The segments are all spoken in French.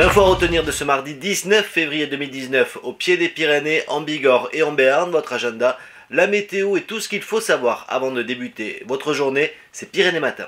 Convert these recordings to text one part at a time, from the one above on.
L'info à retenir de ce mardi 19 février 2019, au pied des Pyrénées, en Bigorre et en Béarn, votre agenda, la météo et tout ce qu'il faut savoir avant de débuter votre journée, c'est Pyrénées Matin.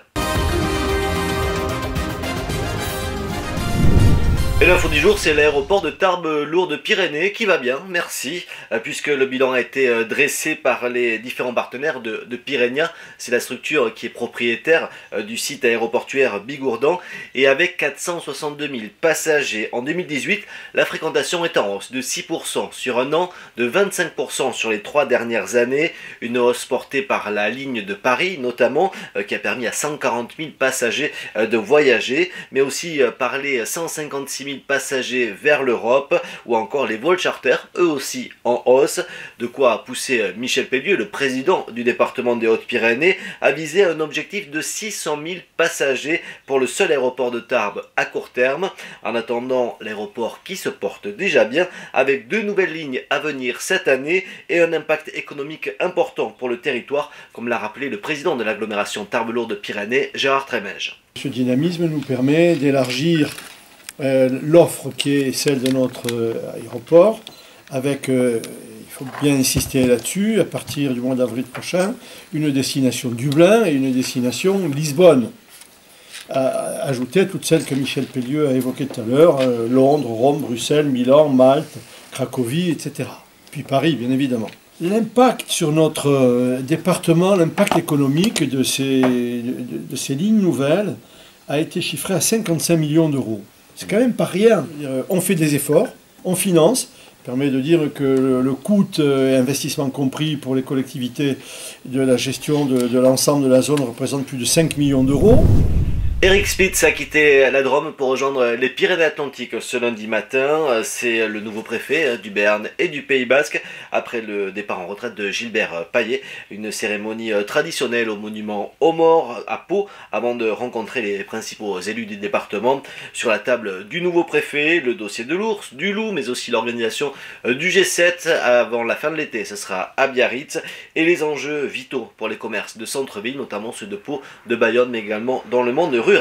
Et l'info du jour, c'est l'aéroport de Tarbes-Lourdes-Pyrénées qui va bien, merci, puisque le bilan a été dressé par les différents partenaires de Pyrénia. C'est la structure qui est propriétaire du site aéroportuaire Bigourdan. Et avec 462 000 passagers en 2018, la fréquentation est en hausse de 6% sur un an, de 25% sur les 3 dernières années. Une hausse portée par la ligne de Paris, notamment, qui a permis à 140 000 passagers de voyager, mais aussi par les 156 000 passagers vers l'Europe ou encore les vols charters, eux aussi en hausse. De quoi pousser Michel Pellieu, le président du département des Hautes-Pyrénées, à viser un objectif de 600 000 passagers pour le seul aéroport de Tarbes à court terme. En attendant, l'aéroport qui se porte déjà bien avec 2 nouvelles lignes à venir cette année et un impact économique important pour le territoire, comme l'a rappelé le président de l'agglomération Tarbes-Lourdes-Pyrénées, Gérard Trémège. Ce dynamisme nous permet d'élargir l'offre qui est celle de notre aéroport, avec, il faut bien insister là-dessus, à partir du mois d'avril prochain, une destination Dublin et une destination Lisbonne. Ajouter toutes celles que Michel Pellieu a évoquées tout à l'heure, Londres, Rome, Bruxelles, Milan, Malte, Cracovie, etc. Puis Paris, bien évidemment. L'impact sur notre département, l'impact économique de ces lignes nouvelles a été chiffré à 55 millions d'euros. C'est quand même pas rien. On fait des efforts, on finance. Ça permet de dire que le coût et investissement compris pour les collectivités de la gestion de l'ensemble de la zone représente plus de 5 millions d'euros. Eric Spitz a quitté la Drôme pour rejoindre les Pyrénées-Atlantiques ce lundi matin. C'est le nouveau préfet du Béarn et du Pays Basque après le départ en retraite de Gilbert Paillet. Une cérémonie traditionnelle au monument aux morts à Pau avant de rencontrer les principaux élus du département. Sur la table du nouveau préfet, le dossier de l'ours, du loup, mais aussi l'organisation du G7 avant la fin de l'été. Ce sera à Biarritz et les enjeux vitaux pour les commerces de centre-ville, notamment ceux de Pau, de Bayonne, mais également dans le monde rural.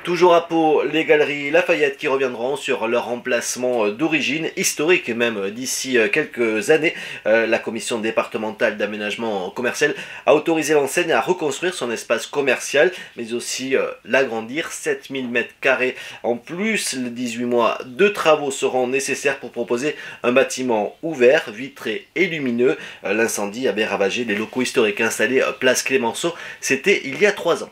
Toujours à Pau, les galeries Lafayette qui reviendront sur leur emplacement d'origine, historique même d'ici quelques années. La commission départementale d'aménagement commercial a autorisé l'enseigne à reconstruire son espace commercial, mais aussi l'agrandir, 7000 m² en plus. Les 18 mois de travaux seront nécessaires pour proposer un bâtiment ouvert, vitré et lumineux. L'incendie avait ravagé les locaux historiques installés place Clémenceau, c'était il y a 3 ans.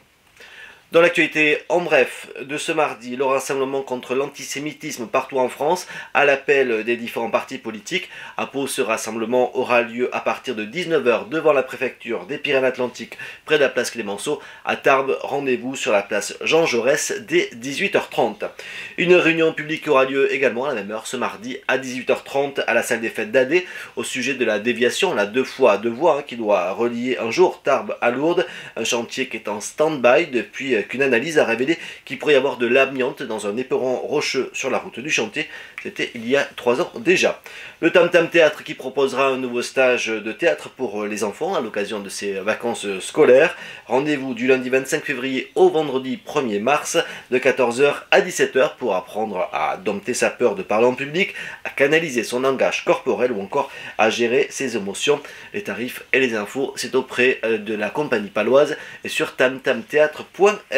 Dans l'actualité, en bref, de ce mardi, le rassemblement contre l'antisémitisme partout en France, à l'appel des différents partis politiques. À Pau, ce rassemblement aura lieu à partir de 19 h devant la préfecture des Pyrénées-Atlantiques, près de la place Clémenceau. À Tarbes, rendez-vous sur la place Jean Jaurès dès 18 h 30. Une réunion publique aura lieu également à la même heure ce mardi à 18 h 30 à la salle des fêtes d'Adé au sujet de la déviation, la 2 fois 2 voies qui doit relier un jour Tarbes à Lourdes, un chantier qui est en stand-by depuis qu'une analyse a révélé qu'il pourrait y avoir de l'amiante dans un éperon rocheux sur la route du chantier. C'était il y a 3 ans déjà. Le Tam Tam Théâtre qui proposera un nouveau stage de théâtre pour les enfants à l'occasion de ces vacances scolaires. Rendez-vous du lundi 25 février au vendredi 1er mars de 14 h à 17 h pour apprendre à dompter sa peur de parler en public, à canaliser son langage corporel ou encore à gérer ses émotions. Les tarifs et les infos, c'est auprès de la compagnie paloise et sur tamtamtheatre.fr.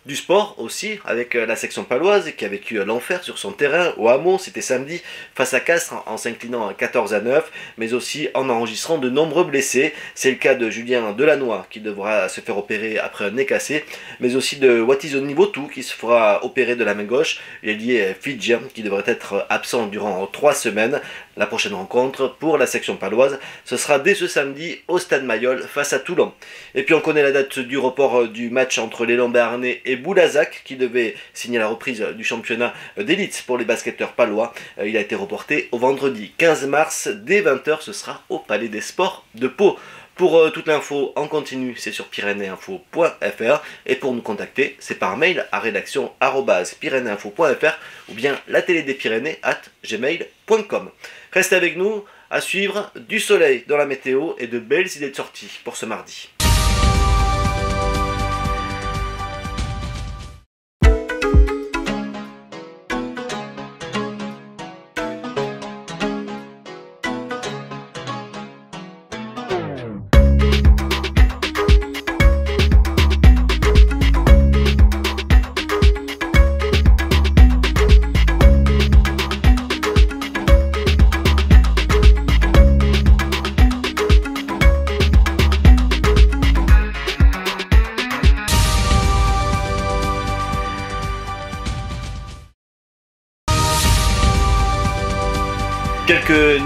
Du sport aussi, avec la section paloise qui a vécu l'enfer sur son terrain au Hameau, c'était samedi, face à Castres en s'inclinant à 14 à 9, mais aussi en enregistrant de nombreux blessés. C'est le cas de Julien Delannoy qui devra se faire opérer après un nez cassé, mais aussi de Watizo Nivotou qui se fera opérer de la main gauche, l'ailier fidjien qui devrait être absent durant 3 semaines. La prochaine rencontre pour la section paloise, ce sera dès ce samedi au Stade Mayol face à Toulon. Et puis on connaît la date du report du match entre l'élan béarnais et Boulazac qui devait signer la reprise du championnat d'élite pour les basketteurs palois. Il a été reporté au vendredi 15 mars dès 20 h, ce sera au Palais des Sports de Pau. Pour toute l'info en continu, c'est sur pyrénéinfo.fr et pour nous contacter, c'est par mail à rédaction@pyrénéinfo.fr ou bien la télé des Pyrénées@gmail.com. Restez avec nous, à suivre du soleil dans la météo et de belles idées de sortie pour ce mardi.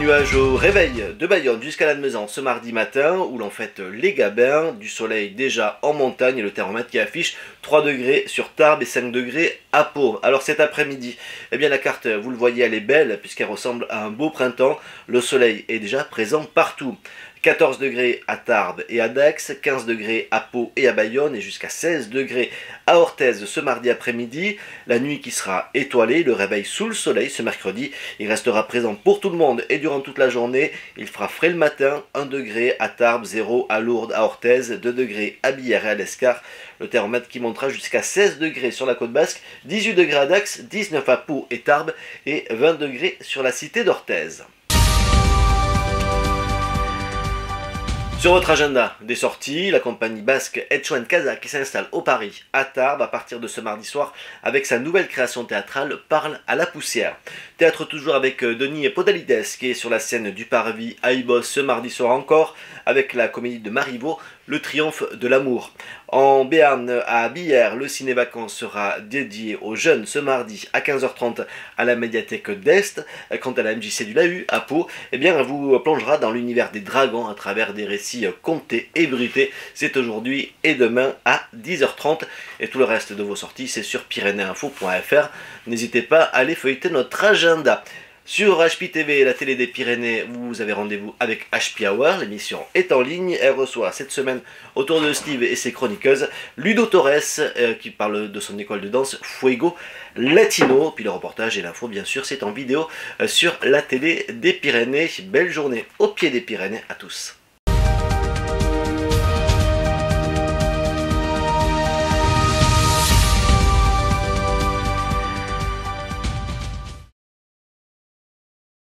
Nuages au réveil de Bayonne jusqu'à Lannemezan ce mardi matin où l'on fête les Gabins, du soleil déjà en montagne et le thermomètre qui affiche 3 degrés sur Tarbes et 5 degrés à Pau. Alors cet après-midi, eh bien la carte, vous le voyez, elle est belle puisqu'elle ressemble à un beau printemps. Le soleil est déjà présent partout. 14 degrés à Tarbes et à Dax, 15 degrés à Pau et à Bayonne et jusqu'à 16 degrés à Orthez ce mardi après-midi. La nuit qui sera étoilée, le réveil sous le soleil ce mercredi. Il restera présent pour tout le monde et durant toute la journée. Il fera frais le matin, 1 degré à Tarbes, 0 à Lourdes, à Orthez, 2 degrés à Billère et à l'Escar. Le thermomètre qui montera jusqu'à 16 degrés sur la côte basque, 18 degrés à Dax, 19 à Pau et Tarbes et 20 degrés sur la cité d'Orthez. Sur votre agenda des sorties, la compagnie basque Etchouen Casa qui s'installe au Paris à Tarbes à partir de ce mardi soir avec sa nouvelle création théâtrale Parle à la poussière. Théâtre toujours avec Denis Podalides qui est sur la scène du Parvis à Ibos ce mardi soir encore avec la comédie de Marivaux, Le Triomphe de l'amour. En Béarn à Billère, le ciné-vacances sera dédié aux jeunes ce mardi à 15h30 à la médiathèque d'Est. Quant à la MJC du Lahu à Pau, eh bien, elle vous plongera dans l'univers des dragons à travers des récits contés et bruités. C'est aujourd'hui et demain à 10h30. Et tout le reste de vos sorties, c'est sur pyrénéinfo.fr. N'hésitez pas à aller feuilleter notre agenda. Sur HP TV, la télé des Pyrénées, vous avez rendez-vous avec HP Hour. L'émission est en ligne. Elle reçoit cette semaine, autour de Steve et ses chroniqueuses, Ludo Torres, qui parle de son école de danse Fuego Latino. Puis le reportage et l'info, bien sûr, c'est en vidéo sur la télé des Pyrénées. Belle journée au pied des Pyrénées à tous.